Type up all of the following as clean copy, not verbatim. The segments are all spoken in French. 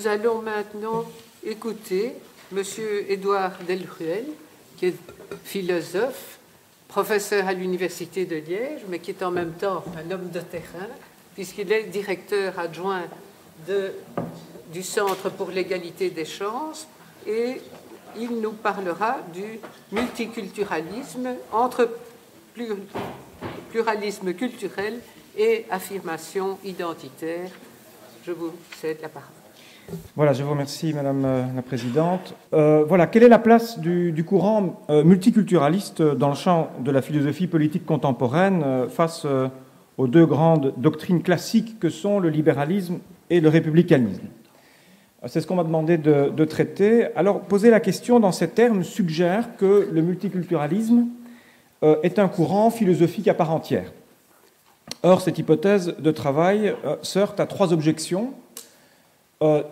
Nous allons maintenant écouter M. Édouard Delruel, qui est philosophe, professeur à l'Université de Liège, mais qui est en même temps un homme de terrain, puisqu'il est directeur adjoint du Centre pour l'égalité des chances, et il nous parlera du multiculturalisme entre pluralisme culturel et affirmation identitaire. Je vous cède la parole. Voilà, je vous remercie, Madame la Présidente. Voilà, quelle est la place du courant multiculturaliste dans le champ de la philosophie politique contemporaine face aux deux grandes doctrines classiques que sont le libéralisme et le républicanisme? C'est ce qu'on m'a demandé de traiter. Alors, poser la question dans ces termes suggère que le multiculturalisme est un courant philosophique à part entière. Or, cette hypothèse de travail se heurte à trois objections.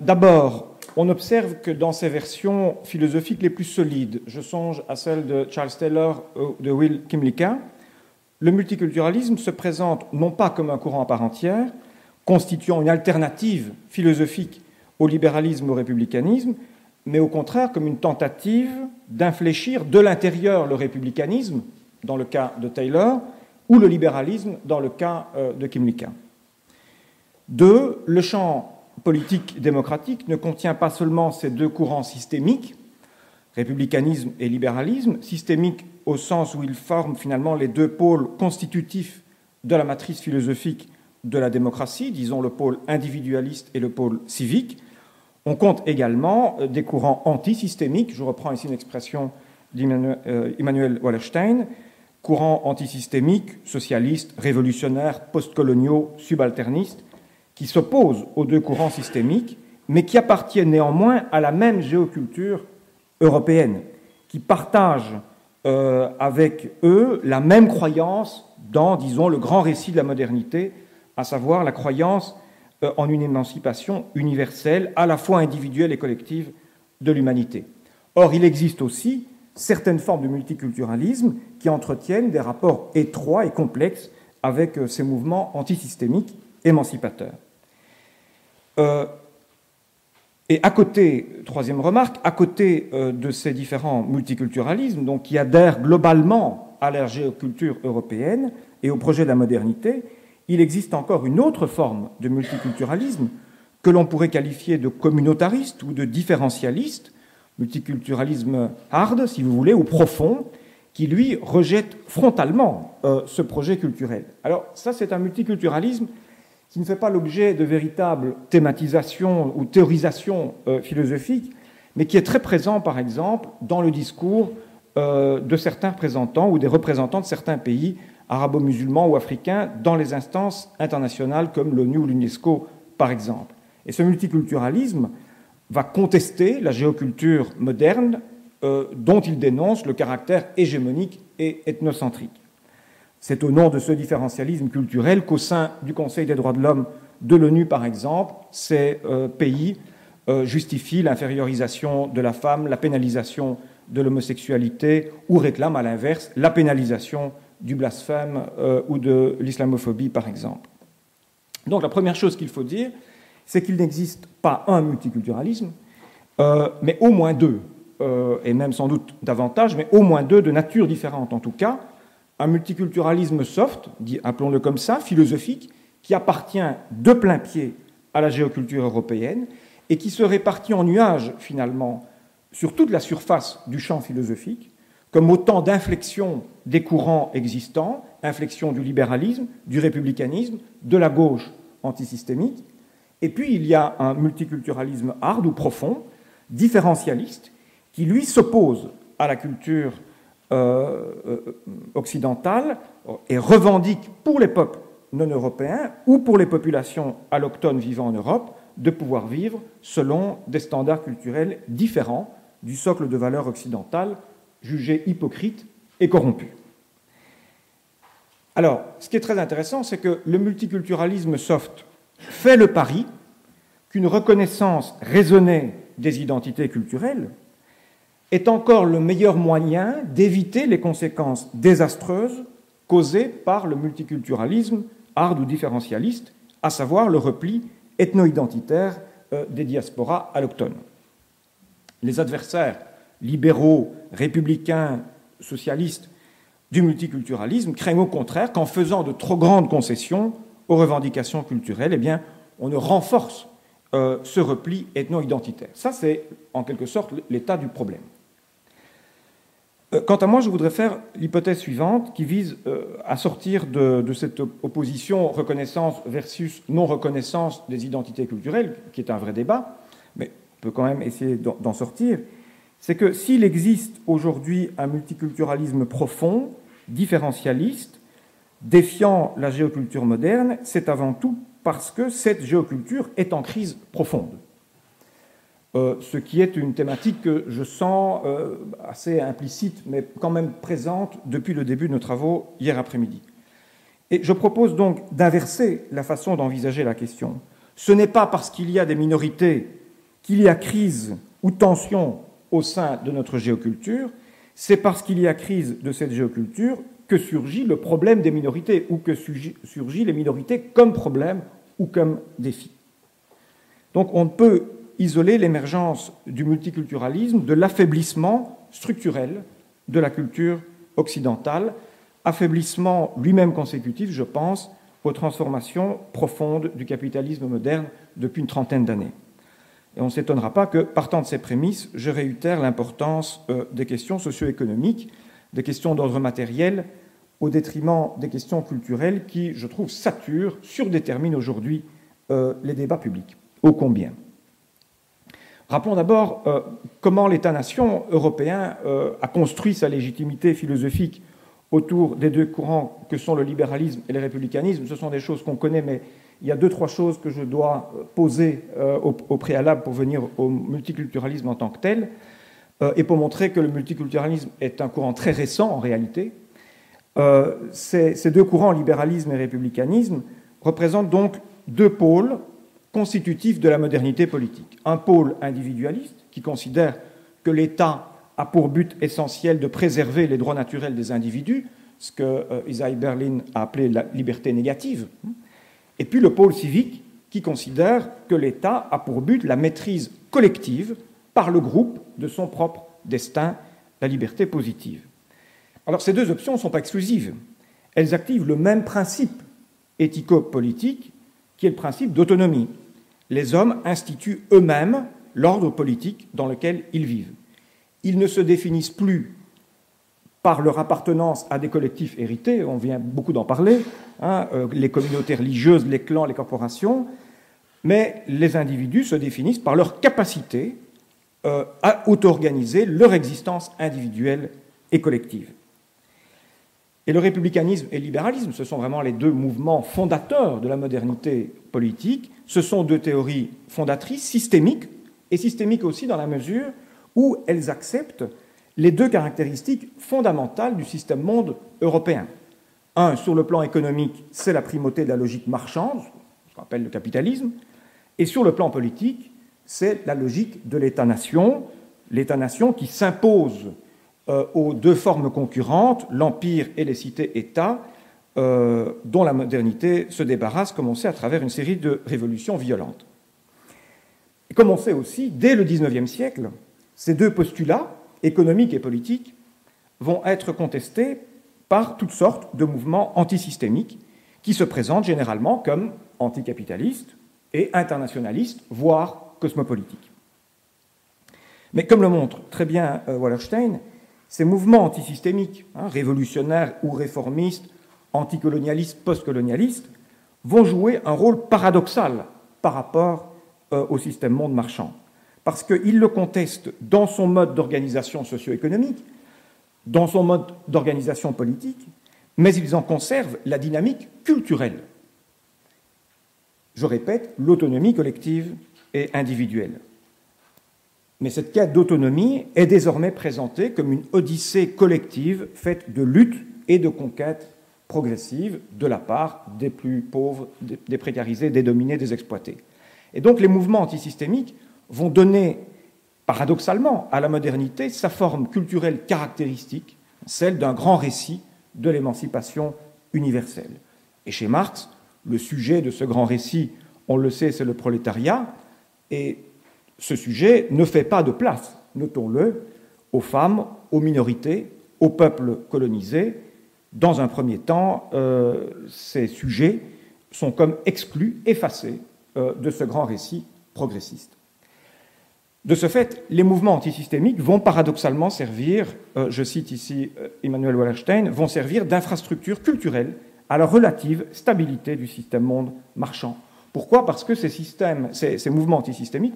D'abord, on observe que dans ces versions philosophiques les plus solides, je songe à celle de Charles Taylor ou de Will Kymlicka, le multiculturalisme se présente non pas comme un courant à part entière, constituant une alternative philosophique au libéralisme, au républicanisme, mais au contraire comme une tentative d'infléchir de l'intérieur le républicanisme, dans le cas de Taylor, ou le libéralisme, dans le cas de Kymlicka. Deux, le champ politique démocratique ne contient pas seulement ces deux courants systémiques, républicanisme et libéralisme, systémiques au sens où ils forment finalement les deux pôles constitutifs de la matrice philosophique de la démocratie, disons le pôle individualiste et le pôle civique. On compte également des courants antisystémiques, je reprends ici une expression d'Immanuel Wallerstein, courants antisystémiques, socialistes, révolutionnaires, postcoloniaux, subalternistes, qui s'opposent aux deux courants systémiques, mais qui appartiennent néanmoins à la même géoculture européenne, qui partagent avec eux la même croyance dans, disons, le grand récit de la modernité, à savoir la croyance en une émancipation universelle, à la fois individuelle et collective, de l'humanité. Or, il existe aussi certaines formes de multiculturalisme qui entretiennent des rapports étroits et complexes avec ces mouvements antisystémiques émancipateurs. Et à côté, troisième remarque, à côté de ces différents multiculturalismes, donc qui adhèrent globalement à la géoculture européenne et au projet de la modernité, il existe encore une autre forme de multiculturalisme que l'on pourrait qualifier de communautariste ou de différentialiste, multiculturalisme hard, si vous voulez, ou profond, qui, lui, rejette frontalement ce projet culturel. Alors ça, c'est un multiculturalisme qui ne fait pas l'objet de véritables thématisations ou théorisations philosophiques, mais qui est très présent, par exemple, dans le discours de certains représentants ou des représentants de certains pays arabo-musulmans ou africains dans les instances internationales comme l'ONU ou l'UNESCO, par exemple. Et ce multiculturalisme va contester la géoculture moderne dont il dénonce le caractère hégémonique et ethnocentrique. C'est au nom de ce différentialisme culturel qu'au sein du Conseil des droits de l'homme de l'ONU, par exemple, ces pays justifient l'infériorisation de la femme, la pénalisation de l'homosexualité ou réclament à l'inverse la pénalisation du blasphème ou de l'islamophobie, par exemple. Donc la première chose qu'il faut dire, c'est qu'il n'existe pas un multiculturalisme, mais au moins deux, et même sans doute davantage, mais au moins deux de nature différente en tout cas. Un multiculturalisme soft, appelons-le comme ça, philosophique, qui appartient de plein pied à la géoculture européenne et qui se répartit en nuages, finalement, sur toute la surface du champ philosophique, comme autant d'inflexions des courants existants, inflexions du libéralisme, du républicanisme, de la gauche antisystémique. Et puis, il y a un multiculturalisme hard ou profond, différentialiste, qui, lui, s'oppose à la culture occidentale et revendique pour les peuples non européens ou pour les populations allochtones vivant en Europe de pouvoir vivre selon des standards culturels différents du socle de valeurs occidentales jugé hypocrite et corrompu. Alors, ce qui est très intéressant, c'est que le multiculturalisme soft fait le pari qu'une reconnaissance raisonnée des identités culturelles est encore le meilleur moyen d'éviter les conséquences désastreuses causées par le multiculturalisme hard ou différentialiste, à savoir le repli ethno-identitaire des diasporas allochtones. Les adversaires libéraux, républicains, socialistes du multiculturalisme craignent au contraire qu'en faisant de trop grandes concessions aux revendications culturelles, eh bien, on ne renforce ce repli ethno-identitaire. Ça, c'est en quelque sorte l'état du problème. Quant à moi, je voudrais faire l'hypothèse suivante qui vise à sortir de cette opposition reconnaissance versus non-reconnaissance des identités culturelles, qui est un vrai débat, mais on peut quand même essayer d'en sortir. C'est que s'il existe aujourd'hui un multiculturalisme profond, différentialiste, défiant la géoculture moderne, c'est avant tout parce que cette géoculture est en crise profonde. Ce qui est une thématique que je sens assez implicite, mais quand même présente depuis le début de nos travaux hier après-midi. Et je propose donc d'inverser la façon d'envisager la question. Ce n'est pas parce qu'il y a des minorités qu'il y a crise ou tension au sein de notre géoculture, c'est parce qu'il y a crise de cette géoculture que surgit le problème des minorités, ou que surgit les minorités comme problème ou comme défi. Donc on ne peut isoler l'émergence du multiculturalisme de l'affaiblissement structurel de la culture occidentale, affaiblissement lui-même consécutif, je pense, aux transformations profondes du capitalisme moderne depuis une trentaine d'années. Et on ne s'étonnera pas que, partant de ces prémices, je réitère l'importance des questions socio-économiques, des questions d'ordre matériel, au détriment des questions culturelles qui, je trouve, saturent, surdéterminent aujourd'hui les débats publics. Ô combien. Rappelons d'abord comment l'État-nation européen a construit sa légitimité philosophique autour des deux courants que sont le libéralisme et le républicanisme. Ce sont des choses qu'on connaît, mais il y a deux, trois choses que je dois poser au préalable pour venir au multiculturalisme en tant que tel, et pour montrer que le multiculturalisme est un courant très récent en réalité. Ces deux courants, libéralisme et républicanisme, représentent donc deux pôles constitutifs de la modernité politique. Un pôle individualiste qui considère que l'État a pour but essentiel de préserver les droits naturels des individus, ce que Isaiah Berlin a appelé la liberté négative, et puis le pôle civique qui considère que l'État a pour but la maîtrise collective par le groupe de son propre destin, la liberté positive. Alors ces deux options ne sont pas exclusives. Elles activent le même principe éthico-politique qui est le principe d'autonomie. Les hommes instituent eux-mêmes l'ordre politique dans lequel ils vivent. Ils ne se définissent plus par leur appartenance à des collectifs hérités, on vient beaucoup d'en parler, les communautés religieuses, les clans, les corporations, mais les individus se définissent par leur capacité à auto-organiser leur existence individuelle et collective. Et le républicanisme et le libéralisme, ce sont vraiment les deux mouvements fondateurs de la modernité politique. Ce sont deux théories fondatrices, systémiques, et systémiques aussi dans la mesure où elles acceptent les deux caractéristiques fondamentales du système monde européen. Un, sur le plan économique, c'est la primauté de la logique marchande, ce qu'on appelle le capitalisme, et sur le plan politique, c'est la logique de l'État-nation qui s'impose aux deux formes concurrentes, l'empire et les cités-États, dont la modernité se débarrasse, comme on sait, à travers une série de révolutions violentes. Et comme on sait aussi, dès le XIXe siècle, ces deux postulats, économiques et politiques, vont être contestés par toutes sortes de mouvements antisystémiques qui se présentent généralement comme anticapitalistes et internationalistes, voire cosmopolitiques. Mais comme le montre très bien Wallerstein, ces mouvements antisystémiques, révolutionnaires ou réformistes, anticolonialistes, postcolonialistes, vont jouer un rôle paradoxal par rapport au système monde marchand, parce qu'ils le contestent dans son mode d'organisation socio-économique, dans son mode d'organisation politique, mais ils en conservent la dynamique culturelle. Je répète, l'autonomie collective et individuelle. Mais cette quête d'autonomie est désormais présentée comme une odyssée collective faite de lutte et de conquête progressive de la part des plus pauvres, des précarisés, des dominés, des exploités. Et donc les mouvements antisystémiques vont donner, paradoxalement, à la modernité sa forme culturelle caractéristique, celle d'un grand récit de l'émancipation universelle. Et chez Marx, le sujet de ce grand récit, on le sait, c'est le prolétariat, Et ce sujet ne fait pas de place, notons-le, aux femmes, aux minorités, aux peuples colonisés. Dans un premier temps, ces sujets sont comme exclus, effacés de ce grand récit progressiste. De ce fait, les mouvements antisystémiques vont paradoxalement servir, je cite ici Immanuel Wallerstein, vont servir d'infrastructure culturelle à la relative stabilité du système monde marchand. Pourquoi ? Parce que ces mouvements antisystémiques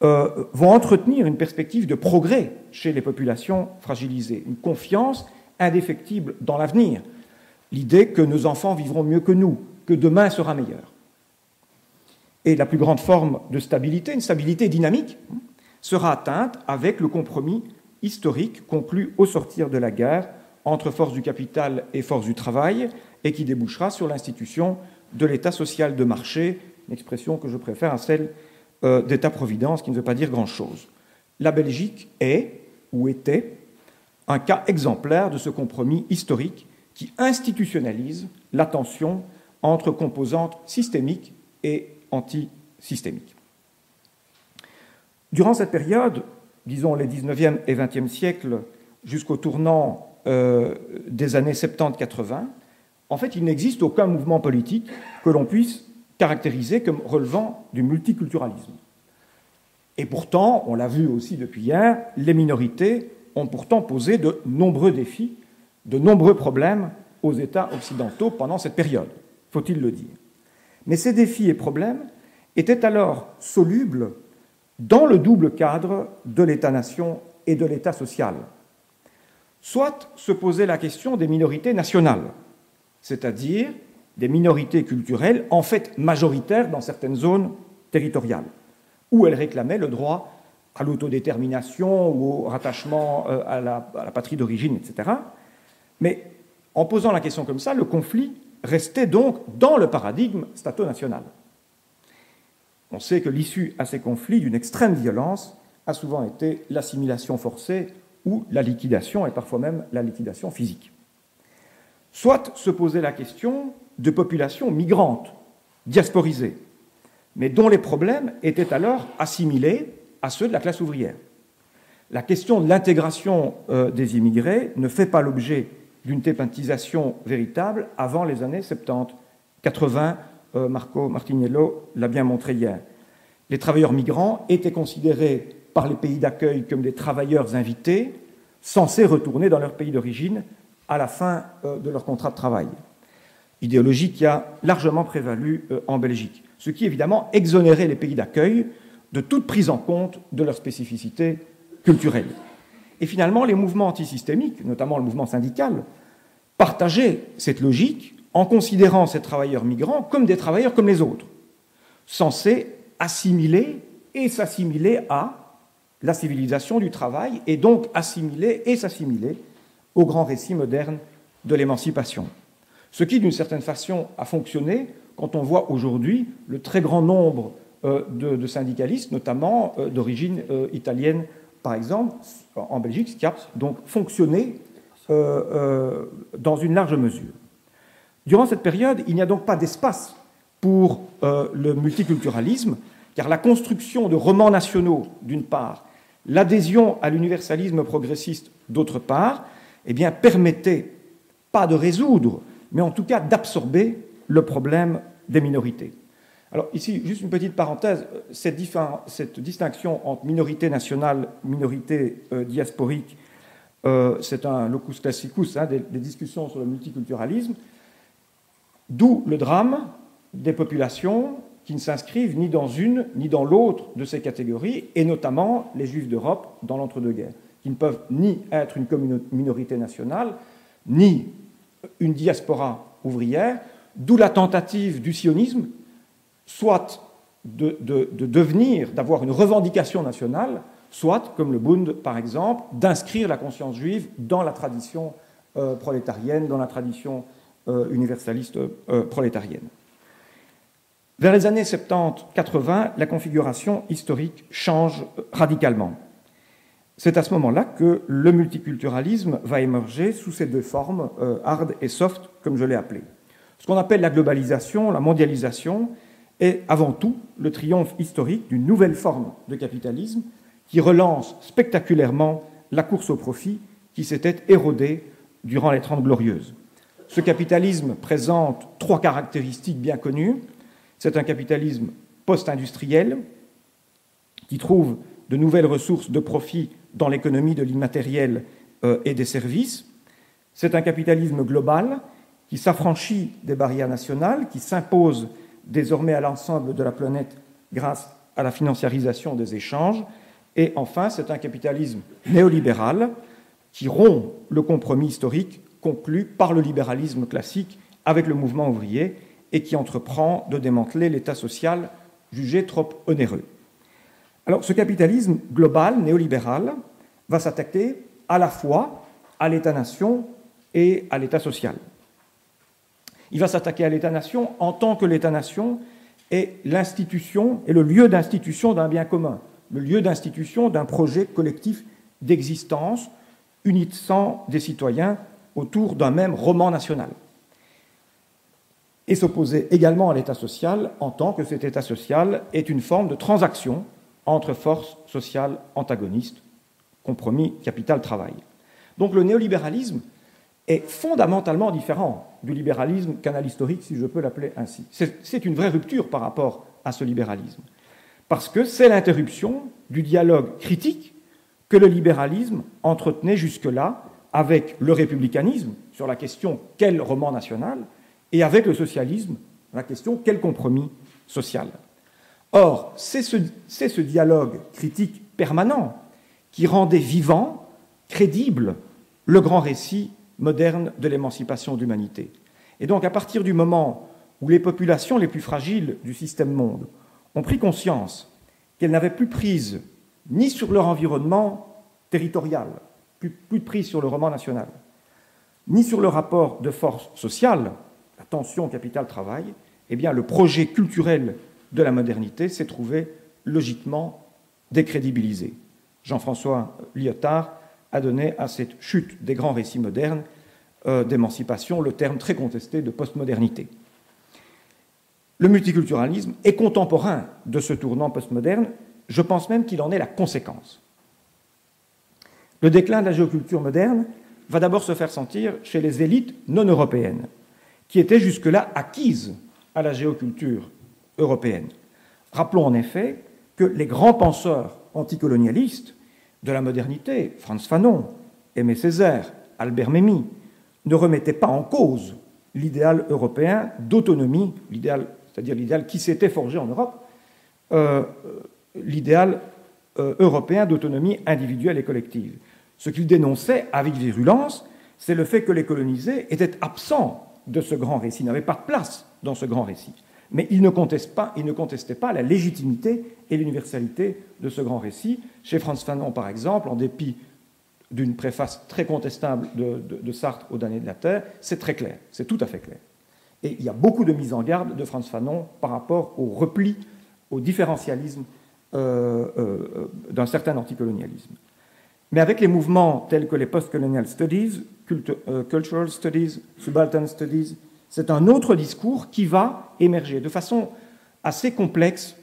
vont entretenir une perspective de progrès chez les populations fragilisées, une confiance indéfectible dans l'avenir, l'idée que nos enfants vivront mieux que nous, que demain sera meilleur. Et la plus grande forme de stabilité, une stabilité dynamique, sera atteinte avec le compromis historique conclu au sortir de la guerre entre forces du capital et forces du travail, et qui débouchera sur l'institution de l'État social de marché, une expression que je préfère à celle d'État-providence, qui ne veut pas dire grand-chose. La Belgique est, ou était, un cas exemplaire de ce compromis historique qui institutionnalise la tension entre composantes systémiques et antisystémiques. Durant cette période, disons les 19e et 20e siècles, jusqu'au tournant des années 70-80, en fait, il n'existe aucun mouvement politique que l'on puisse caractérisé comme relevant du multiculturalisme. Et pourtant, on l'a vu aussi depuis hier, les minorités ont pourtant posé de nombreux défis, de nombreux problèmes aux États occidentaux pendant cette période, faut-il le dire. Mais ces défis et problèmes étaient alors solubles dans le double cadre de l'État-nation et de l'État social. Soit se posait la question des minorités nationales, c'est-à-dire des minorités culturelles, en fait majoritaires dans certaines zones territoriales, où elles réclamaient le droit à l'autodétermination ou au rattachement à la patrie d'origine, etc. Mais en posant la question comme ça, le conflit restait donc dans le paradigme stato-national. On sait que l'issue à ces conflits d'une extrême violence a souvent été l'assimilation forcée ou la liquidation, et parfois même la liquidation physique. Soit se posait la question de populations migrantes, diasporisées, mais dont les problèmes étaient alors assimilés à ceux de la classe ouvrière. La question de l'intégration des immigrés ne fait pas l'objet d'une thématisation véritable avant les années 70. 80, Marco Martiniello l'a bien montré hier. Les travailleurs migrants étaient considérés par les pays d'accueil comme des travailleurs invités, censés retourner dans leur pays d'origine à la fin de leur contrat de travail. Idéologie qui a largement prévalu en Belgique, ce qui évidemment exonérait les pays d'accueil de toute prise en compte de leur spécificité culturelle. Et finalement, les mouvements antisystémiques, notamment le mouvement syndical, partageaient cette logique en considérant ces travailleurs migrants comme des travailleurs comme les autres, censés assimiler et s'assimiler à la civilisation du travail, et donc assimiler et s'assimiler au grand récit moderne de l'émancipation. Ce qui, d'une certaine façon, a fonctionné quand on voit aujourd'hui le très grand nombre de syndicalistes, notamment d'origine italienne, par exemple, en Belgique, ce qui a donc fonctionné dans une large mesure. Durant cette période, il n'y a donc pas d'espace pour le multiculturalisme, car la construction de romans nationaux, d'une part, l'adhésion à l'universalisme progressiste, d'autre part, eh bien, permettait pas de résoudre, mais en tout cas d'absorber le problème des minorités. Alors ici, juste une petite parenthèse, cette distinction entre minorité nationale, minorité diasporique, c'est un locus classicus des discussions sur le multiculturalisme, d'où le drame des populations qui ne s'inscrivent ni dans une ni dans l'autre de ces catégories, et notamment les Juifs d'Europe dans l'entre-deux-guerres, qui ne peuvent ni être une minorité nationale, ni une diaspora ouvrière, d'où la tentative du sionisme, soit de devenir, d'avoir une revendication nationale, soit, comme le Bund par exemple, d'inscrire la conscience juive dans la tradition prolétarienne, dans la tradition universaliste prolétarienne. Vers les années 70-80, la configuration historique change radicalement. C'est à ce moment-là que le multiculturalisme va émerger sous ces deux formes, hard et soft, comme je l'ai appelé. Ce qu'on appelle la globalisation, la mondialisation, est avant tout le triomphe historique d'une nouvelle forme de capitalisme qui relance spectaculairement la course au profit qui s'était érodée durant les Trente Glorieuses. Ce capitalisme présente trois caractéristiques bien connues. C'est un capitalisme post-industriel qui trouve de nouvelles ressources de profit dans l'économie de l'immatériel et des services. C'est un capitalisme global qui s'affranchit des barrières nationales, qui s'impose désormais à l'ensemble de la planète grâce à la financiarisation des échanges. Et enfin, c'est un capitalisme néolibéral qui rompt le compromis historique conclu par le libéralisme classique avec le mouvement ouvrier et qui entreprend de démanteler l'État social jugé trop onéreux. Alors, ce capitalisme global, néolibéral, va s'attaquer à la fois à l'État-nation et à l'État social. Il va s'attaquer à l'État-nation en tant que l'État-nation est l'institution et le lieu d'institution d'un bien commun, le lieu d'institution d'un projet collectif d'existence unissant des citoyens autour d'un même roman national. Et s'opposer également à l'État social en tant que cet État social est une forme de transaction entre forces sociales antagonistes, compromis capital-travail. Donc le néolibéralisme est fondamentalement différent du libéralisme canal historique, si je peux l'appeler ainsi. C'est une vraie rupture par rapport à ce libéralisme, parce que c'est l'interruption du dialogue critique que le libéralisme entretenait jusque-là avec le républicanisme sur la question « quel roman national ?» et avec le socialisme la question « quel compromis social ?» Or, c'est ce dialogue critique permanent qui rendait vivant, crédible, le grand récit moderne de l'émancipation de l'humanité. Et donc, à partir du moment où les populations les plus fragiles du système monde ont pris conscience qu'elles n'avaient plus prise ni sur leur environnement territorial, plus de prise sur le roman national, ni sur le rapport de force sociale, la tension capital-travail, eh bien, le projet culturel de la modernité s'est trouvé logiquement décrédibilisé. Jean-François Lyotard a donné à cette chute des grands récits modernes d'émancipation le terme très contesté de postmodernité. Le multiculturalisme est contemporain de ce tournant postmoderne, je pense même qu'il en est la conséquence. Le déclin de la géoculture moderne va d'abord se faire sentir chez les élites non européennes, qui étaient jusque-là acquises à la géoculture européenne. Rappelons en effet que les grands penseurs anticolonialistes de la modernité, Frantz Fanon, Aimé Césaire, Albert Memmi, ne remettaient pas en cause l'idéal européen d'autonomie, c'est-à-dire l'idéal qui s'était forgé en Europe, l'idéal européen d'autonomie individuelle et collective. Ce qu'ils dénonçaient avec virulence, c'est le fait que les colonisés étaient absents de ce grand récit, n'avaient pas de place dans ce grand récit. Mais ils ne contestaient pas la légitimité et l'universalité de ce grand récit. Chez Frantz Fanon, par exemple, en dépit d'une préface très contestable de Sartre aux damnés de la Terre, c'est très clair, c'est tout à fait clair. Et il y a beaucoup de mises en garde de Frantz Fanon par rapport au repli, au différentialisme d'un certain anticolonialisme. Mais avec les mouvements tels que les post-colonial studies, cultural studies, subaltern studies, c'est un autre discours qui va émerger de façon assez complexe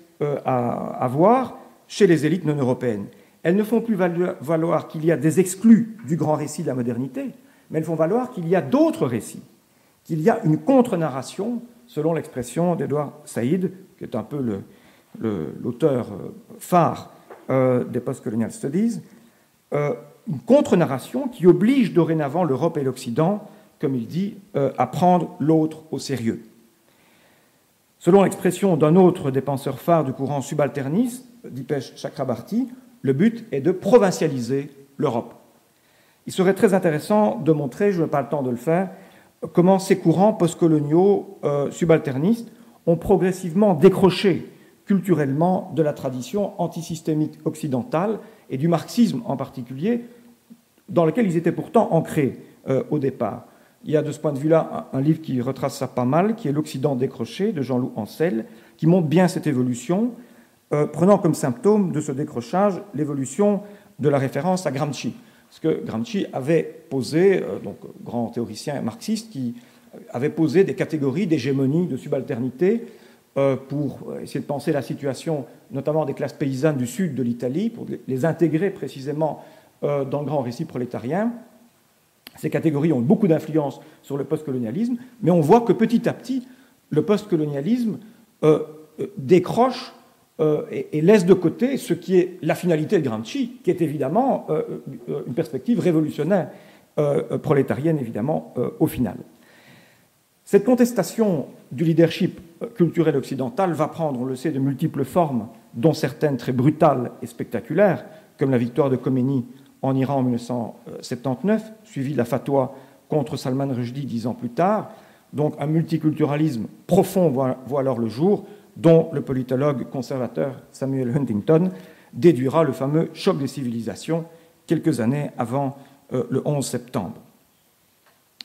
à voir chez les élites non européennes. Elles ne font plus valoir qu'il y a des exclus du grand récit de la modernité, mais elles font valoir qu'il y a d'autres récits, qu'il y a une contre-narration, selon l'expression d'Edward Said, qui est un peu l'auteur phare des post-colonial studies, une contre-narration qui oblige dorénavant l'Europe et l'Occident, comme il dit, à prendre l'autre au sérieux. Selon l'expression d'un autre des penseurs phares du courant subalterniste, Dipesh Chakrabarty, le but est de provincialiser l'Europe. Il serait très intéressant de montrer, je n'ai pas le temps de le faire, comment ces courants postcoloniaux subalternistes ont progressivement décroché culturellement de la tradition antisystémique occidentale et du marxisme en particulier, dans lequel ils étaient pourtant ancrés au départ. Il y a de ce point de vue-là un livre qui retrace ça pas mal, qui est L'Occident décroché de Jean-Loup Ancel, qui montre bien cette évolution, prenant comme symptôme de ce décrochage l'évolution de la référence à Gramsci. Parce que Gramsci avait posé, donc grand théoricien marxiste, qui avait posé des catégories d'hégémonie, de subalternité, pour essayer de penser la situation, notamment des classes paysannes du sud de l'Italie, pour les intégrer précisément dans le grand récit prolétarien. Ces catégories ont beaucoup d'influence sur le postcolonialisme, mais on voit que petit à petit, le postcolonialisme décroche et laisse de côté ce qui est la finalité de Gramsci, qui est évidemment une perspective révolutionnaire prolétarienne, évidemment, au final. Cette contestation du leadership culturel occidental va prendre, on le sait, de multiples formes, dont certaines très brutales et spectaculaires, comme la victoire de Khomeini en Iran en 1979, suivie de la fatwa contre Salman Rushdie 10 ans plus tard. Donc un multiculturalisme profond voit alors le jour, dont le politologue conservateur Samuel Huntington déduira le fameux choc des civilisations quelques années avant le 11 septembre.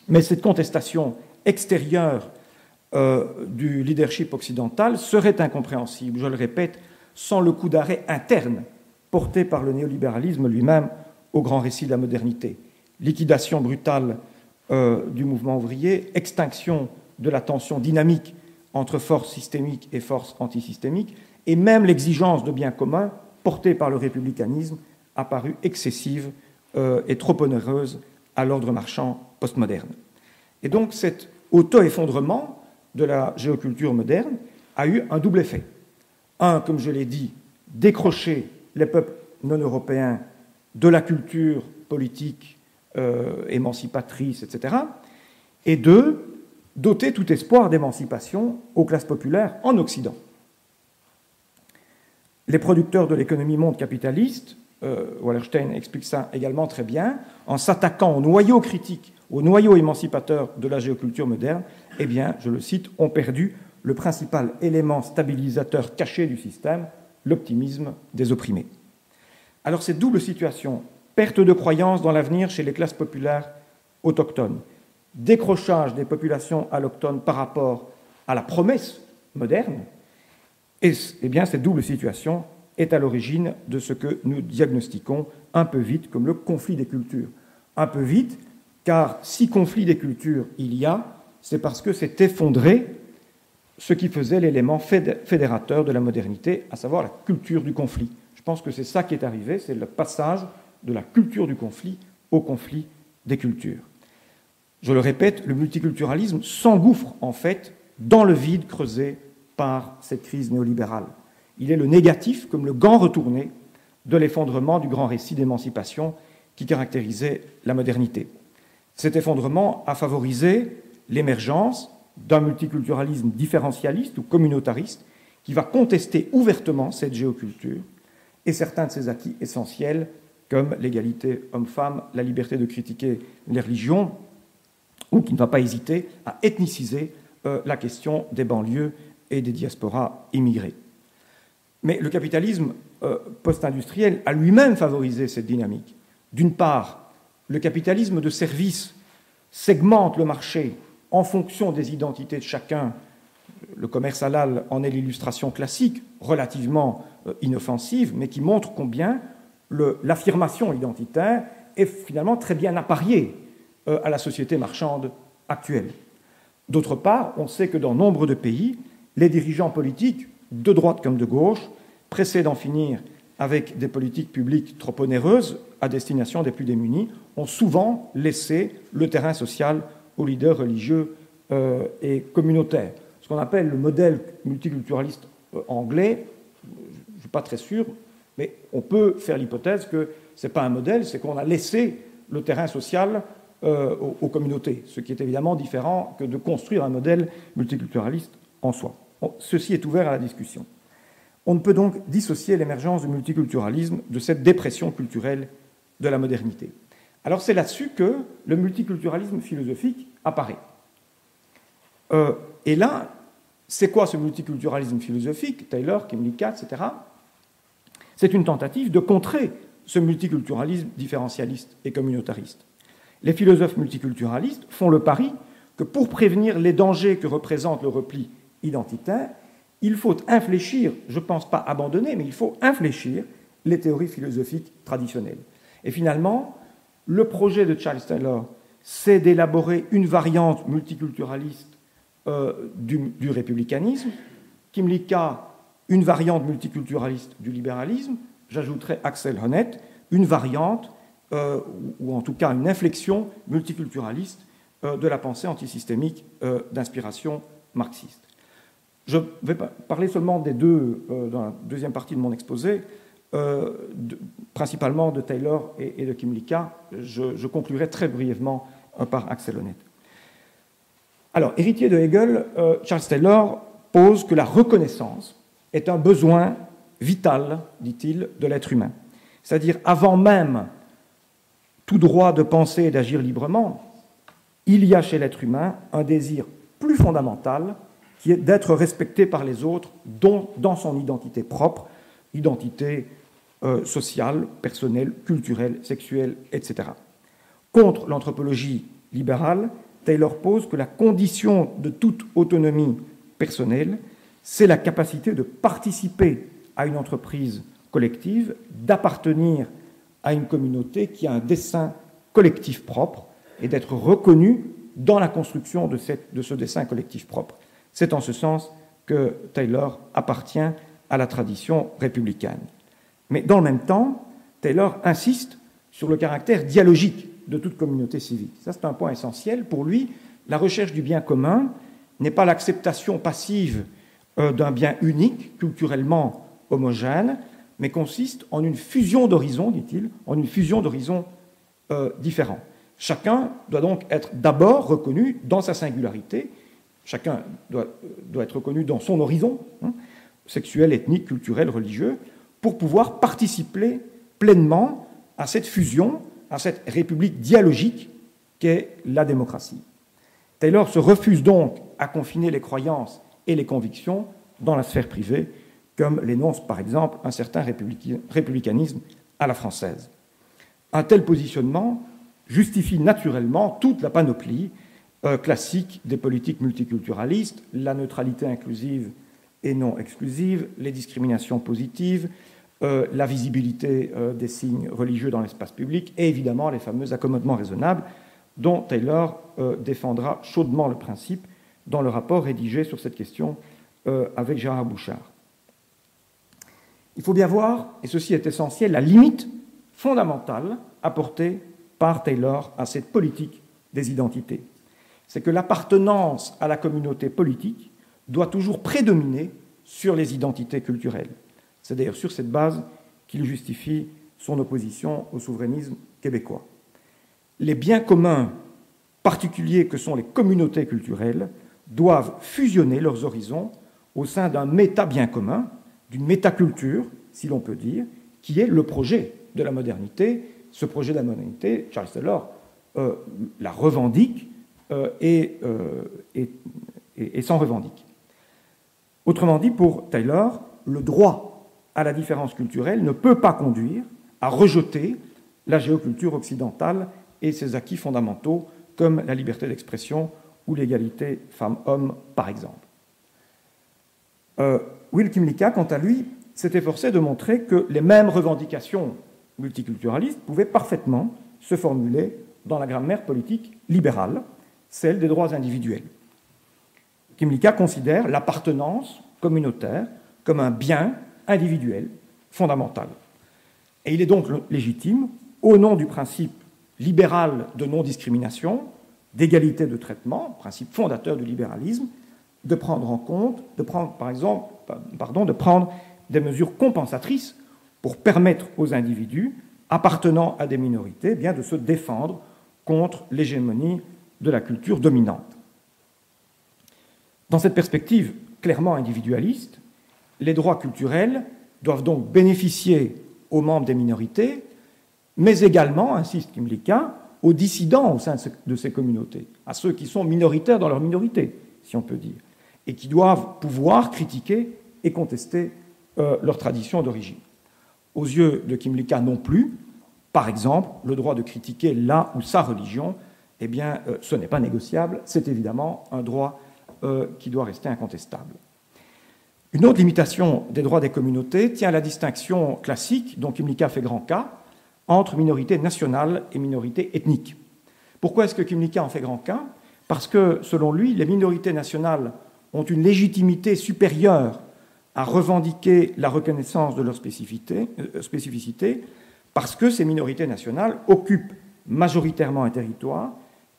Mais cette contestation extérieure du leadership occidental serait incompréhensible, je le répète, sans le coup d'arrêt interne porté par le néolibéralisme lui-même au grand récit de la modernité. Liquidation brutale du mouvement ouvrier, extinction de la tension dynamique entre forces systémiques et forces antisystémiques, et même l'exigence de bien commun portée par le républicanisme apparue excessive et trop onéreuse à l'ordre marchand postmoderne. Et donc cet auto-effondrement de la géoculture moderne a eu un double effet. Un, comme je l'ai dit, décrocher les peuples non européens de la culture politique émancipatrice, etc. Et deux, doter tout espoir d'émancipation aux classes populaires en Occident. Les producteurs de l'économie monde capitaliste, Wallerstein explique ça également très bien, en s'attaquant au noyau critique, au noyau émancipateur de la géoculture moderne, eh bien, je le cite, ont perdu le principal élément stabilisateur caché du système, l'optimisme des opprimés. Alors cette double situation, perte de croyance dans l'avenir chez les classes populaires autochtones, décrochage des populations allochtones par rapport à la promesse moderne, eh bien cette double situation est à l'origine de ce que nous diagnostiquons un peu vite comme le conflit des cultures. Un peu vite, car si conflit des cultures il y a, c'est parce que s'est effondré ce qui faisait l'élément fédérateur de la modernité, à savoir la culture du conflit. Je pense que c'est ça qui est arrivé, c'est le passage de la culture du conflit au conflit des cultures. Je le répète, le multiculturalisme s'engouffre en fait dans le vide creusé par cette crise néolibérale. Il est le négatif, comme le gant retourné, de l'effondrement du grand récit d'émancipation qui caractérisait la modernité. Cet effondrement a favorisé l'émergence d'un multiculturalisme différentialiste ou communautariste qui va contester ouvertement cette géoculture et certains de ses acquis essentiels comme l'égalité homme-femme, la liberté de critiquer les religions, ou qui ne va pas hésiter à ethniciser la question des banlieues et des diasporas immigrées. Mais le capitalisme post-industriel a lui-même favorisé cette dynamique. D'une part, le capitalisme de service segmente le marché en fonction des identités de chacun. Le commerce halal en est l'illustration classique, relativement inoffensive, mais qui montre combien l'affirmation identitaire est finalement très bien appariée à la société marchande actuelle. D'autre part, on sait que dans nombre de pays, les dirigeants politiques, de droite comme de gauche, pressés d'en finir avec des politiques publiques trop onéreuses à destination des plus démunis, ont souvent laissé le terrain social aux leaders religieux et communautaires. Ce qu'on appelle le modèle multiculturaliste anglais, je ne suis pas très sûr, mais on peut faire l'hypothèse que ce n'est pas un modèle, c'est qu'on a laissé le terrain social aux communautés, ce qui est évidemment différent que de construire un modèle multiculturaliste en soi. Ceci est ouvert à la discussion. On ne peut donc dissocier l'émergence du multiculturalisme de cette dépression culturelle de la modernité. Alors c'est là-dessus que le multiculturalisme philosophique apparaît. Et là, c'est quoi ce multiculturalisme philosophique? Taylor, Kemlicka, etc. C'est une tentative de contrer ce multiculturalisme différentialiste et communautariste. Les philosophes multiculturalistes font le pari que pour prévenir les dangers que représente le repli identitaire, il faut infléchir, je ne pense pas abandonner, mais il faut infléchir les théories philosophiques traditionnelles. Et finalement, le projet de Charles Taylor, c'est d'élaborer une variante multiculturaliste du républicanisme Kymlicka, une variante multiculturaliste du libéralisme, j'ajouterais Axel Honneth, une variante, ou en tout cas une inflexion multiculturaliste de la pensée antisystémique d'inspiration marxiste. Je vais parler seulement des deux, dans la deuxième partie de mon exposé, principalement de Taylor et de Kymlicka. Je conclurai très brièvement par Axel Honneth. Alors, héritier de Hegel, Charles Taylor pose que la reconnaissance est un besoin vital, dit-il, de l'être humain. C'est-à-dire, avant même tout droit de penser et d'agir librement, il y a chez l'être humain un désir plus fondamental qui est d'être respecté par les autres dans son identité propre, identité sociale, personnelle, culturelle, sexuelle, etc. Contre l'anthropologie libérale, Taylor pose que la condition de toute autonomie personnelle, c'est la capacité de participer à une entreprise collective, d'appartenir à une communauté qui a un dessein collectif propre et d'être reconnu dans la construction de ce dessein collectif propre. C'est en ce sens que Taylor appartient à la tradition républicaine. Mais dans le même temps, Taylor insiste sur le caractère dialogique de toute communauté civique. Ça, c'est un point essentiel. Pour lui, la recherche du bien commun n'est pas l'acceptation passive d'un bien unique, culturellement homogène, mais consiste en une fusion d'horizons, dit-il, en une fusion d'horizons différents. Chacun doit donc être d'abord reconnu dans sa singularité, chacun doit être reconnu dans son horizon, sexuel, ethnique, culturel, religieux, pour pouvoir participer pleinement à cette fusion, à cette république dialogique qu'est la démocratie. Taylor se refuse donc à confiner les croyances et les convictions dans la sphère privée, comme l'énonce par exemple un certain républicanisme à la française. Un tel positionnement justifie naturellement toute la panoplie classique des politiques multiculturalistes, la neutralité inclusive et non exclusive, les discriminations positives, la visibilité des signes religieux dans l'espace public et évidemment les fameux accommodements raisonnables dont Taylor défendra chaudement le principe dans le rapport rédigé sur cette question avec Gérard Bouchard. Il faut bien voir, et ceci est essentiel, la limite fondamentale apportée par Taylor à cette politique des identités. C'est que l'appartenance à la communauté politique doit toujours prédominer sur les identités culturelles. C'est d'ailleurs sur cette base qu'il justifie son opposition au souverainisme québécois. Les biens communs particuliers que sont les communautés culturelles doivent fusionner leurs horizons au sein d'un méta-bien commun, d'une métaculture, si l'on peut dire, qui est le projet de la modernité. Ce projet de la modernité, Charles Taylor la revendique et s'en revendique. Autrement dit, pour Taylor, le droit à la différence culturelle ne peut pas conduire à rejeter la géoculture occidentale et ses acquis fondamentaux comme la liberté d'expression ou l'égalité femmes-hommes, par exemple. Will Kymlicka, quant à lui, s'est efforcé de montrer que les mêmes revendications multiculturalistes pouvaient parfaitement se formuler dans la grammaire politique libérale, celle des droits individuels. Kymlicka considère l'appartenance communautaire comme un bien individuel fondamental. Et il est donc légitime, au nom du principe libéral de non-discrimination, d'égalité de traitement, principe fondateur du libéralisme, de prendre en compte, de prendre des mesures compensatrices pour permettre aux individus appartenant à des minorités eh bien, de se défendre contre l'hégémonie de la culture dominante. Dans cette perspective clairement individualiste, les droits culturels doivent donc bénéficier aux membres des minorités, mais également, insiste Kymlicka, aux dissidents au sein de ces communautés, à ceux qui sont minoritaires dans leur minorité, si on peut dire, et qui doivent pouvoir critiquer et contester leur tradition d'origine. Aux yeux de Kymlicka non plus, par exemple, le droit de critiquer la ou sa religion, eh bien, ce n'est pas négociable, c'est évidemment un droit qui doit rester incontestable. Une autre limitation des droits des communautés tient à la distinction classique, dont Kymlicka fait grand cas, entre minorité nationale et minorité ethnique. Pourquoi est-ce que Kymlicka en fait grand cas? Parce que, selon lui, les minorités nationales ont une légitimité supérieure à revendiquer la reconnaissance de leur spécificité parce que ces minorités nationales occupent majoritairement un territoire,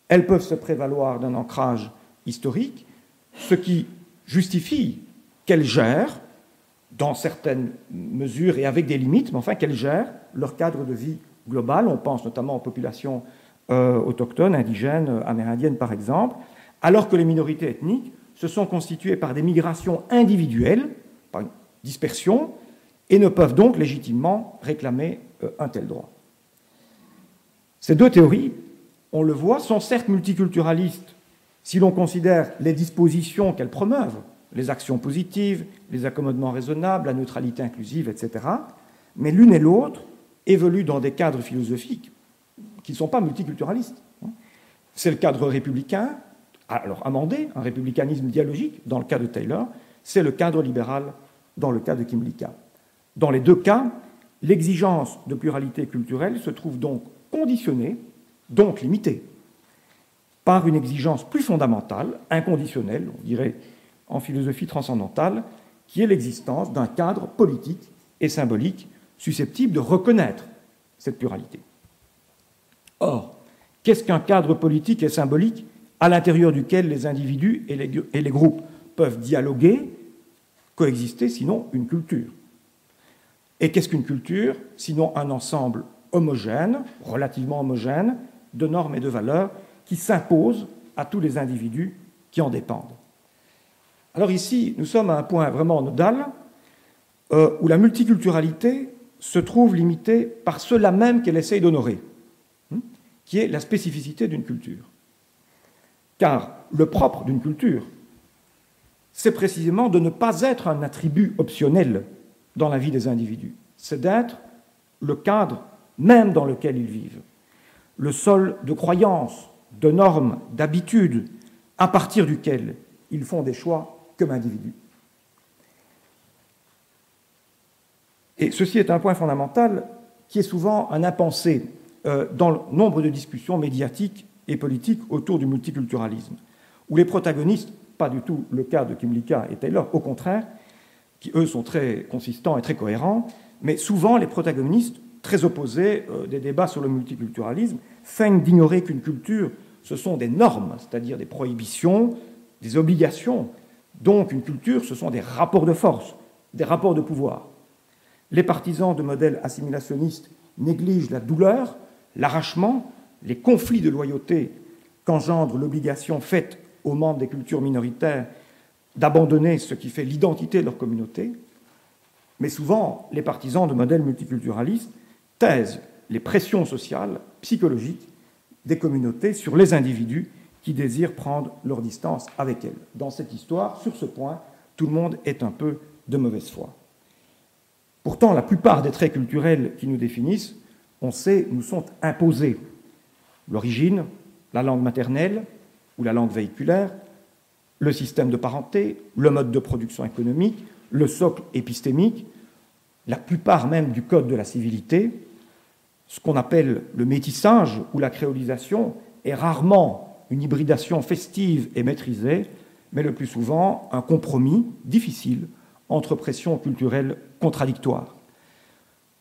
elles peuvent se prévaloir d'un ancrage historique, ce qui justifie qu'elles gèrent, dans certaines mesures et avec des limites, mais enfin qu'elles gèrent leur cadre de vie global. On pense notamment aux populations autochtones, indigènes, amérindiennes par exemple, alors que les minorités ethniques se sont constituées par des migrations individuelles, par une dispersion, et ne peuvent donc légitimement réclamer un tel droit. Ces deux théories, on le voit, sont certes multiculturalistes si l'on considère les dispositions qu'elles promeuvent, les actions positives, les accommodements raisonnables, la neutralité inclusive, etc., mais l'une et l'autre évoluent dans des cadres philosophiques qui ne sont pas multiculturalistes. C'est le cadre républicain, alors amendé, un républicanisme dialogique dans le cas de Taylor, c'est le cadre libéral dans le cas de Kymlicka. Dans les deux cas, l'exigence de pluralité culturelle se trouve donc conditionnée, donc limitée, par une exigence plus fondamentale, inconditionnelle, on dirait en philosophie transcendantale, qui est l'existence d'un cadre politique et symbolique susceptible de reconnaître cette pluralité. Or, qu'est-ce qu'un cadre politique et symbolique à l'intérieur duquel les individus et les groupes peuvent dialoguer, coexister, sinon une culture? Et qu'est-ce qu'une culture, sinon un ensemble homogène, relativement homogène, de normes et de valeurs qui s'imposent à tous les individus qui en dépendent? Alors ici, nous sommes à un point vraiment nodal où la multiculturalité se trouve limitée par cela même qu'elle essaye d'honorer, qui est la spécificité d'une culture. Car le propre d'une culture, c'est précisément de ne pas être un attribut optionnel dans la vie des individus, c'est d'être le cadre même dans lequel ils vivent, le sol de croyances, de normes, d'habitudes, à partir duquel ils font des choix comme individus. Et ceci est un point fondamental qui est souvent un impensé dans le nombre de discussions médiatiques et politiques autour du multiculturalisme, où les protagonistes, pas du tout le cas de Kymlicka et Taylor, au contraire, qui eux sont très consistants et très cohérents, mais souvent les protagonistes, très opposés des débats sur le multiculturalisme, feignent d'ignorer qu'une culture, ce sont des normes, c'est-à-dire des prohibitions, des obligations. Donc une culture, ce sont des rapports de force, des rapports de pouvoir. Les partisans de modèles assimilationnistes négligent la douleur, l'arrachement, les conflits de loyauté qu'engendre l'obligation faite aux membres des cultures minoritaires d'abandonner ce qui fait l'identité de leur communauté. Mais souvent, les partisans de modèles multiculturalistes taisent les pressions sociales, psychologiques des communautés sur les individus qui désirent prendre leur distance avec elles. Dans cette histoire, sur ce point, tout le monde est un peu de mauvaise foi. Pourtant, la plupart des traits culturels qui nous définissent, on sait, nous sont imposés. L'origine, la langue maternelle ou la langue véhiculaire, le système de parenté, le mode de production économique, le socle épistémique, la plupart même du code de la civilité, ce qu'on appelle le métissage ou la créolisation est rarement une hybridation festive et maîtrisée, mais le plus souvent un compromis difficile entre pressions culturelles contradictoires.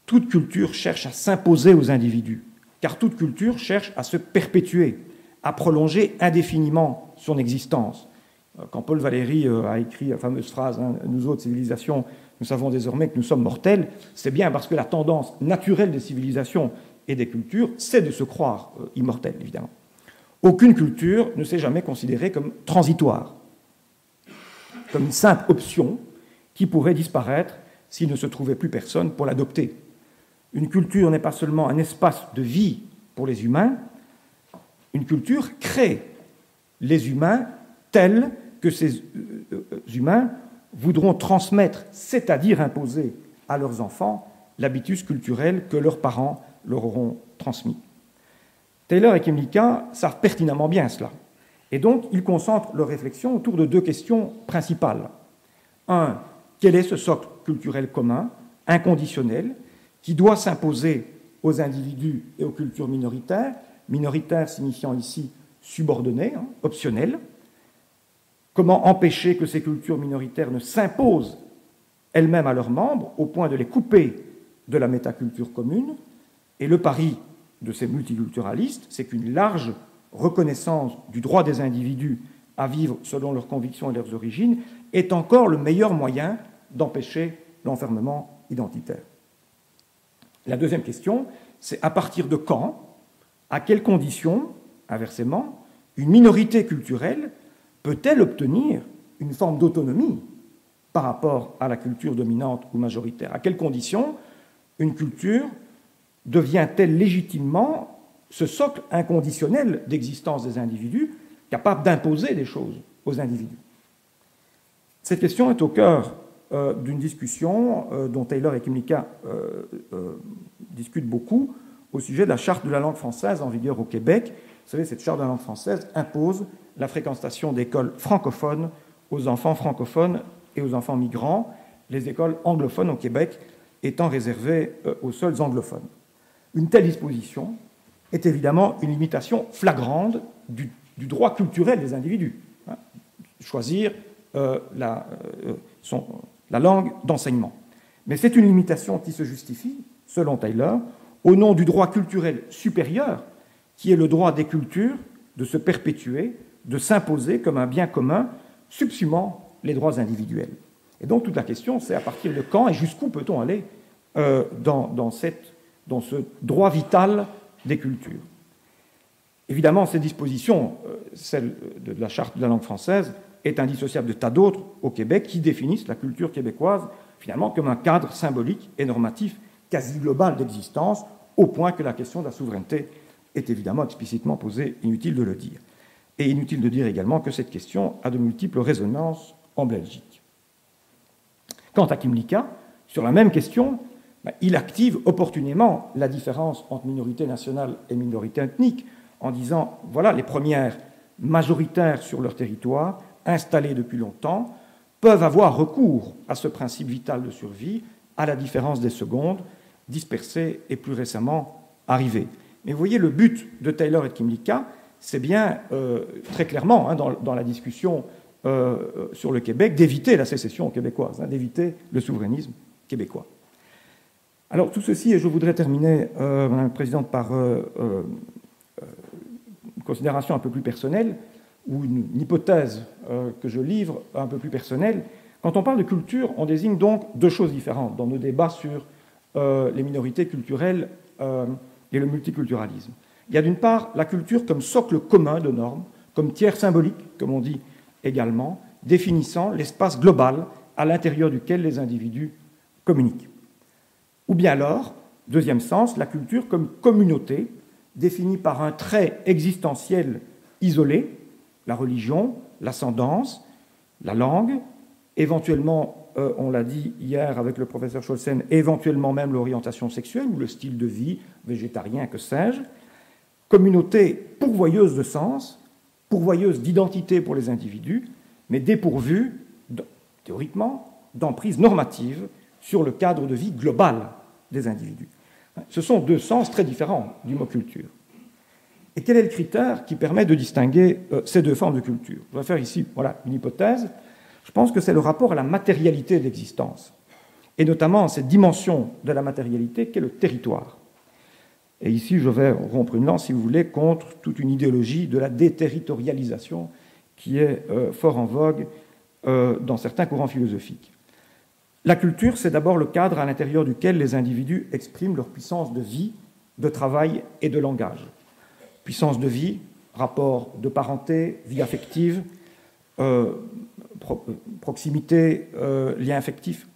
Toute culture cherche à s'imposer aux individus, car toute culture cherche à se perpétuer, à prolonger indéfiniment son existence. Quand Paul Valéry a écrit la fameuse phrase « Nous autres civilisations, nous savons désormais que nous sommes mortels », c'est bien parce que la tendance naturelle des civilisations et des cultures, c'est de se croire immortels, évidemment. Aucune culture ne s'est jamais considérée comme transitoire, comme une simple option qui pourrait disparaître s'il ne se trouvait plus personne pour l'adopter. Une culture n'est pas seulement un espace de vie pour les humains, une culture crée les humains tels que ces humains voudront transmettre, c'est-à-dire imposer à leurs enfants, l'habitus culturel que leurs parents leur auront transmis. Taylor et Kymlicka savent pertinemment bien cela. Et donc, ils concentrent leur réflexion autour de deux questions principales. Un, quel est ce socle culturel commun, inconditionnel, qui doit s'imposer aux individus et aux cultures minoritaires signifiant ici subordonnées, optionnelles. Comment empêcher que ces cultures minoritaires ne s'imposent elles-mêmes à leurs membres, au point de les couper de la métaculture commune. Et le pari de ces multiculturalistes, c'est qu'une large reconnaissance du droit des individus à vivre selon leurs convictions et leurs origines est encore le meilleur moyen d'empêcher l'enfermement identitaire. La deuxième question, c'est à partir de quand, à quelles conditions, inversement, une minorité culturelle peut-elle obtenir une forme d'autonomie par rapport à la culture dominante ou majoritaire? À quelles conditions une culture devient-elle légitimement ce socle inconditionnel d'existence des individus, capable d'imposer des choses aux individus? Cette question est au cœur d'une discussion dont Taylor et Kymlicka discutent beaucoup au sujet de la charte de la langue française en vigueur au Québec. Vous savez, cette charte de la langue française impose la fréquentation d'écoles francophones aux enfants francophones et aux enfants migrants, les écoles anglophones au Québec étant réservées aux seuls anglophones. Une telle disposition est évidemment une limitation flagrante du droit culturel des individus. Choisir la langue d'enseignement. Mais c'est une limitation qui se justifie, selon Taylor, au nom du droit culturel supérieur, qui est le droit des cultures de se perpétuer, de s'imposer comme un bien commun, subsumant les droits individuels. Et donc toute la question, c'est à partir de quand et jusqu'où peut-on aller dans ce droit vital des cultures. Évidemment, cette disposition, celle de la charte de la langue française, est indissociable de tas d'autres au Québec qui définissent la culture québécoise finalement comme un cadre symbolique et normatif quasi global d'existence, au point que la question de la souveraineté est évidemment explicitement posée, inutile de le dire. Et inutile de dire également que cette question a de multiples résonances en Belgique. Quant à Kymlicka, sur la même question, il active opportunément la différence entre minorité nationale et minorité ethnique en disant, voilà, les premières majoritaires sur leur territoire, installées depuis longtemps, peuvent avoir recours à ce principe vital de survie, à la différence des secondes, dispersées et plus récemment arrivées. Mais vous voyez, le but de Taylor et de Kymlicka, c'est bien très clairement, dans la discussion sur le Québec, d'éviter la sécession québécoise, d'éviter le souverainisme québécois. Alors tout ceci, et je voudrais terminer, Madame la Présidente, par une considération un peu plus personnelle, ou une hypothèse que je livre un peu plus personnelle. Quand on parle de culture, on désigne donc deux choses différentes dans nos débats sur les minorités culturelles et le multiculturalisme. Il y a d'une part la culture comme socle commun de normes, comme tiers symbolique, comme on dit également, définissant l'espace global à l'intérieur duquel les individus communiquent. Ou bien alors, deuxième sens, la culture comme communauté, définie par un trait existentiel isolé, la religion, l'ascendance, la langue, éventuellement, on l'a dit hier avec le professeur Scholzen, éventuellement même l'orientation sexuelle ou le style de vie végétarien, que sais-je, communauté pourvoyeuse de sens, pourvoyeuse d'identité pour les individus, mais dépourvue, théoriquement, d'emprise normative sur le cadre de vie global des individus. Ce sont deux sens très différents du mot culture. Et quel est le critère qui permet de distinguer ces deux formes de culture? Je vais faire ici une hypothèse. Je pense que c'est le rapport à la matérialité de l'existence, et notamment cette dimension de la matérialité qu'est le territoire. Et ici, je vais rompre une lance, si vous voulez, contre toute une idéologie de la déterritorialisation qui est fort en vogue dans certains courants philosophiques. La culture, c'est d'abord le cadre à l'intérieur duquel les individus expriment leur puissance de vie, de travail et de langage. Puissance de vie, rapport de parenté, vie affective, proximité, lien affectif,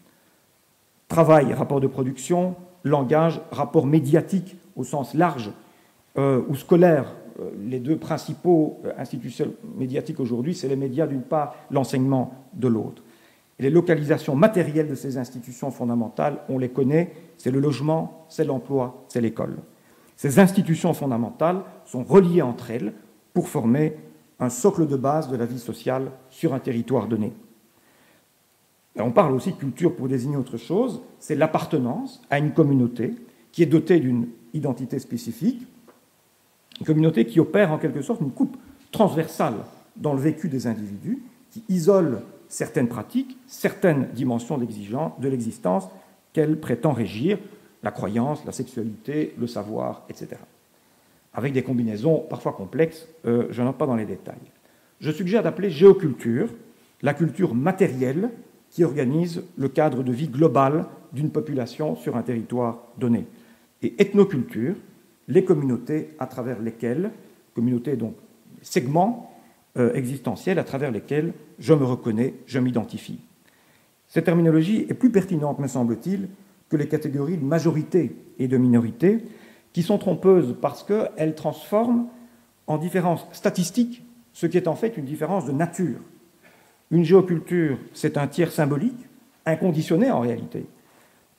travail, rapport de production, langage, rapport médiatique au sens large ou scolaire. Les deux principaux institutions médiatiques aujourd'hui, c'est les médias d'une part, l'enseignement de l'autre. Et les localisations matérielles de ces institutions fondamentales, on les connaît, c'est le logement, c'est l'emploi, c'est l'école. Ces institutions fondamentales sont reliées entre elles pour former un socle de base de la vie sociale sur un territoire donné. Et on parle aussi de culture pour désigner autre chose, c'est l'appartenance à une communauté qui est dotée d'une identité spécifique, une communauté qui opère en quelque sorte une coupe transversale dans le vécu des individus, qui isole certaines pratiques, certaines dimensions de l'existence qu'elle prétend régir, la croyance, la sexualité, le savoir, etc. Avec des combinaisons parfois complexes, je n'entre pas dans les détails. Je suggère d'appeler géoculture la culture matérielle qui organise le cadre de vie global d'une population sur un territoire donné. Et ethnoculture, les communautés à travers lesquelles, communautés donc segments existentiels à travers lesquels je me reconnais, je m'identifie. Cette terminologie est plus pertinente, me semble-t-il, que les catégories de majorité et de minorité, qui sont trompeuses parce qu'elles transforment en différence statistique ce qui est en fait une différence de nature. Une géoculture, c'est un tiers symbolique, inconditionné en réalité,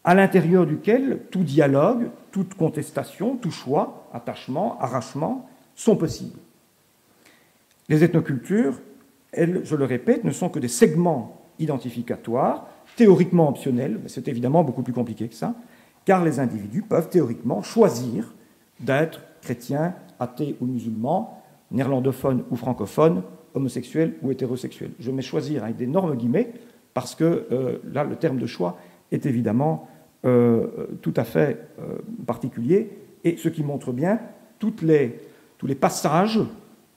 à l'intérieur duquel tout dialogue, toute contestation, tout choix, attachement, arrachement sont possibles. Les ethnocultures, elles, je le répète, ne sont que des segments identificatoires, théoriquement optionnels, mais c'est évidemment beaucoup plus compliqué que ça, car les individus peuvent théoriquement choisir d'être chrétiens, athées ou musulmans, néerlandophones ou francophones, homosexuels ou hétérosexuels. Je mets choisir avec d'énormes guillemets, parce que là, le terme de choix est évidemment tout à fait particulier, et ce qui montre bien tous les passages,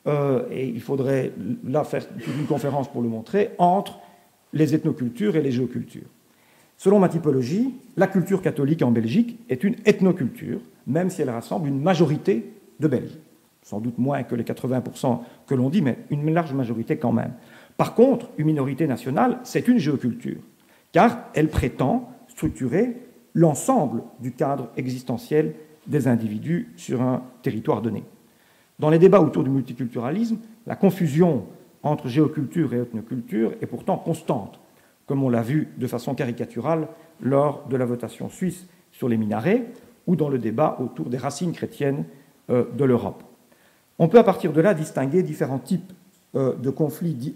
et il faudrait là faire une conférence pour le montrer, entre les ethnocultures et les géocultures. Selon ma typologie, la culture catholique en Belgique est une ethnoculture, même si elle rassemble une majorité de Belges. Sans doute moins que les 80% que l'on dit, mais une large majorité quand même. Par contre, une minorité nationale, c'est une géoculture, car elle prétend structurer l'ensemble du cadre existentiel des individus sur un territoire donné. Dans les débats autour du multiculturalisme, la confusion entre géoculture et ethnoculture est pourtant constante, comme on l'a vu de façon caricaturale lors de la votation suisse sur les minarets ou dans le débat autour des racines chrétiennes de l'Europe. On peut à partir de là distinguer différents types de conflits dits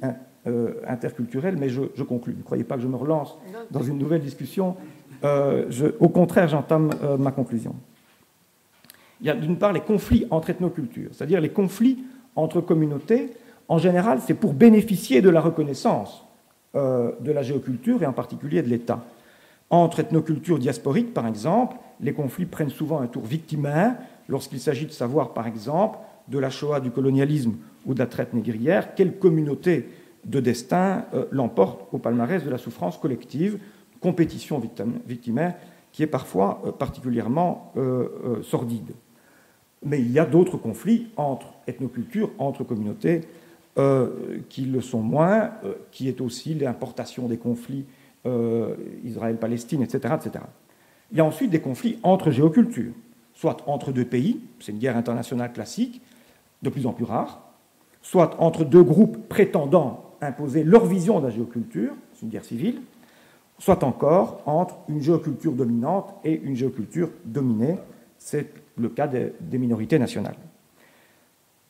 interculturels, mais je conclus. Ne croyez pas que je me relance dans une nouvelle discussion. Au contraire, j'entame ma conclusion. Il y a d'une part les conflits entre ethnocultures, c'est-à-dire les conflits entre communautés. En général, c'est pour bénéficier de la reconnaissance de la géoculture et en particulier de l'État. Entre ethnocultures diasporiques, par exemple, les conflits prennent souvent un tour victimaire lorsqu'il s'agit de savoir, par exemple, de la Shoah, du colonialisme ou de la traite négrière, quelle communauté de destin l'emporte au palmarès de la souffrance collective, compétition victimaire qui est parfois particulièrement sordide. Mais il y a d'autres conflits entre ethnocultures, entre communautés, qui le sont moins, qui est aussi l'importation des conflits Israël-Palestine, etc., etc. Il y a ensuite des conflits entre géocultures, soit entre deux pays, c'est une guerre internationale classique, de plus en plus rare, soit entre deux groupes prétendant imposer leur vision de la géoculture, c'est une guerre civile, soit encore entre une géoculture dominante et une géoculture dominée, c'est le cas des minorités nationales.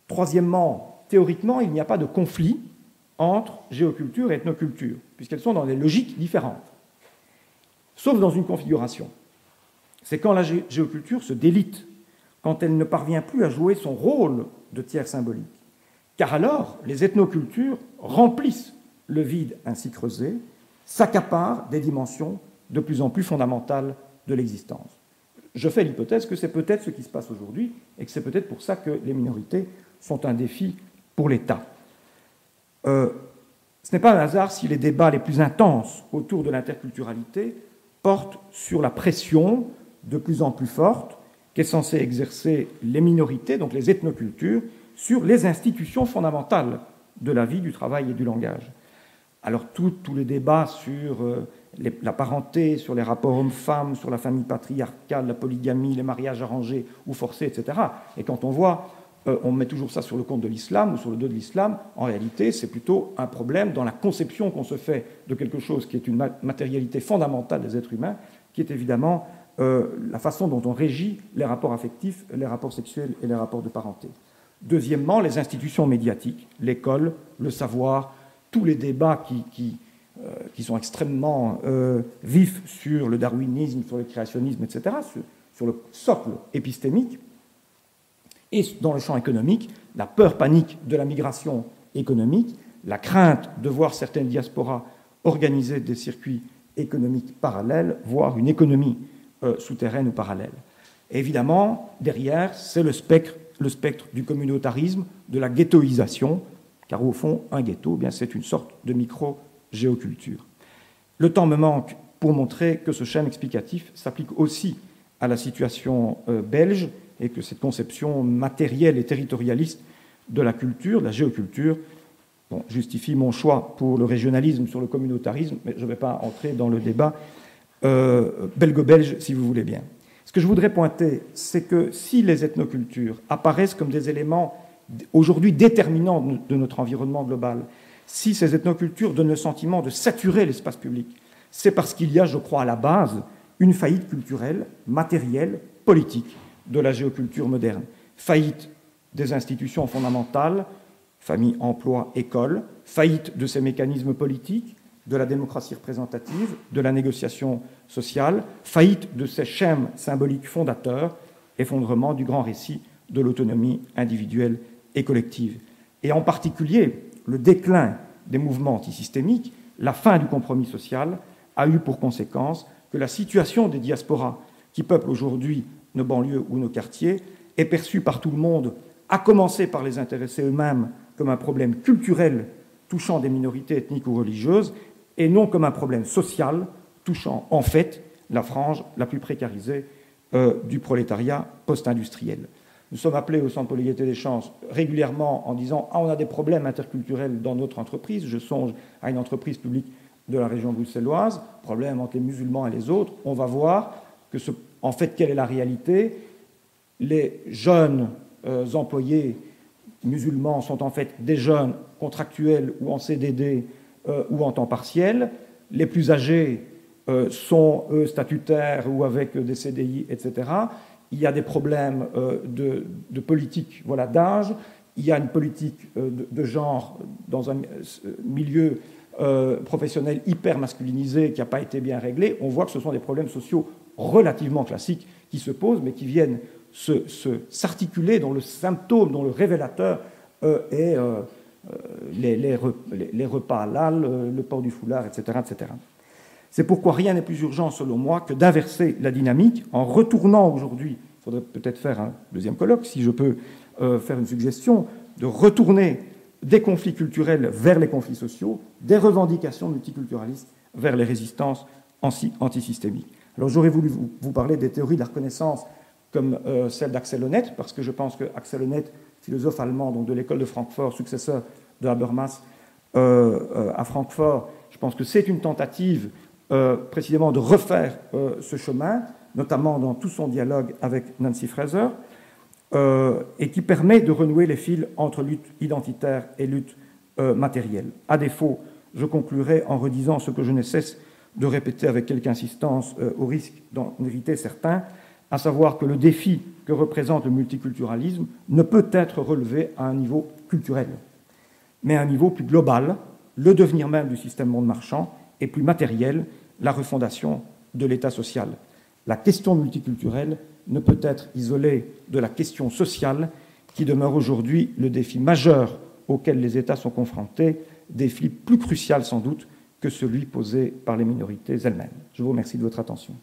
Troisièmement, théoriquement, il n'y a pas de conflit entre géoculture et ethnoculture, puisqu'elles sont dans des logiques différentes, sauf dans une configuration. C'est quand la géoculture se délite, quand elle ne parvient plus à jouer son rôle de tiers symbolique. Car alors, les ethnocultures remplissent le vide ainsi creusé, s'accaparent des dimensions de plus en plus fondamentales de l'existence. Je fais l'hypothèse que c'est peut-être ce qui se passe aujourd'hui et que c'est peut-être pour ça que les minorités sont un défi pour l'État. Ce n'est pas un hasard si les débats les plus intenses autour de l'interculturalité portent sur la pression de plus en plus forte qu'est censée exercer les minorités, donc les ethnocultures, sur les institutions fondamentales de la vie, du travail et du langage. Alors tous les débats sur la parenté, sur les rapports hommes-femmes, sur la famille patriarcale, la polygamie, les mariages arrangés ou forcés, etc. Et quand on voit, on met toujours ça sur le compte de l'islam ou sur le dos de l'islam, en réalité c'est plutôt un problème dans la conception qu'on se fait de quelque chose qui est une matérialité fondamentale des êtres humains, qui est évidemment la façon dont on régit les rapports affectifs, les rapports sexuels et les rapports de parenté. Deuxièmement, les institutions médiatiques, l'école, le savoir, tous les débats qui sont extrêmement vifs sur le darwinisme, sur le créationnisme, etc., sur le socle épistémique, et dans le champ économique, la peur panique de la migration économique, la crainte de voir certaines diasporas organiser des circuits économiques parallèles, voire une économie souterraine ou parallèle. Et évidemment, derrière, c'est le spectre du communautarisme, de la ghettoisation, car au fond, un ghetto, eh bien, c'est une sorte de micro-géoculture. Le temps me manque pour montrer que ce schéma explicatif s'applique aussi à la situation belge et que cette conception matérielle et territorialiste de la culture, de la géoculture, justifie mon choix pour le régionalisme sur le communautarisme, mais je ne vais pas entrer dans le débat belgo-belge, si vous voulez bien. Ce que je voudrais pointer, c'est que si les ethnocultures apparaissent comme des éléments aujourd'hui déterminants de notre environnement global, si ces ethnocultures donnent le sentiment de saturer l'espace public, c'est parce qu'il y a, je crois, à la base, une faillite culturelle, matérielle, politique de la géoculture moderne. Faillite des institutions fondamentales, famille, emploi, école, faillite de ces mécanismes politiques, de la démocratie représentative, de la négociation sociale, faillite de ces schèmes symboliques fondateurs, effondrement du grand récit de l'autonomie individuelle et collective. Et en particulier, le déclin des mouvements antisystémiques, la fin du compromis social, a eu pour conséquence que la situation des diasporas qui peuplent aujourd'hui nos banlieues ou nos quartiers est perçue par tout le monde, à commencer par les intéressés eux-mêmes, comme un problème culturel touchant des minorités ethniques ou religieuses, et non comme un problème social touchant en fait la frange la plus précarisée du prolétariat post-industriel. Nous sommes appelés au Centre Polyété des Chances régulièrement en disant « Ah, on a des problèmes interculturels dans notre entreprise ». Je songe à une entreprise publique de la région bruxelloise, problème entre les musulmans et les autres. On va voir que, en fait, quelle est la réalité? Les jeunes employés musulmans sont en fait des jeunes contractuels ou en CDD ou en temps partiel. Les plus âgés sont, eux, statutaires ou avec des CDI, etc. Il y a des problèmes de politique, voilà, d'âge. Il y a une politique de genre dans un milieu professionnel hyper masculinisé qui n'a pas été bien réglé. On voit que ce sont des problèmes sociaux relativement classiques qui se posent, mais qui viennent s'articuler, dont le symptôme, dont le révélateur est les repas halal, le port du foulard, etc., etc. C'est pourquoi rien n'est plus urgent, selon moi, que d'inverser la dynamique en retournant aujourd'hui, il faudrait peut-être faire un deuxième colloque, si je peux faire une suggestion, de retourner des conflits culturels vers les conflits sociaux, des revendications multiculturalistes vers les résistances antisystémiques. Alors j'aurais voulu vous parler des théories de la reconnaissance comme celle d'Axel Honneth, parce que je pense que Axel Honneth, philosophe allemand, donc de l'école de Francfort, successeur de Habermas à Francfort, je pense que c'est une tentative précisément de refaire ce chemin, notamment dans tout son dialogue avec Nancy Fraser, et qui permet de renouer les fils entre lutte identitaire et lutte matérielle. À défaut, je conclurai en redisant ce que je ne cesse de répéter avec quelque insistance, au risque d'en irriter certains, à savoir que le défi que représente le multiculturalisme ne peut être relevé à un niveau culturel, mais à un niveau plus global, le devenir même du système monde marchand, et plus matériel, la refondation de l'État social. La question multiculturelle ne peut être isolée de la question sociale qui demeure aujourd'hui le défi majeur auquel les États sont confrontés, défi plus crucial sans doute que celui posé par les minorités elles-mêmes. Je vous remercie de votre attention.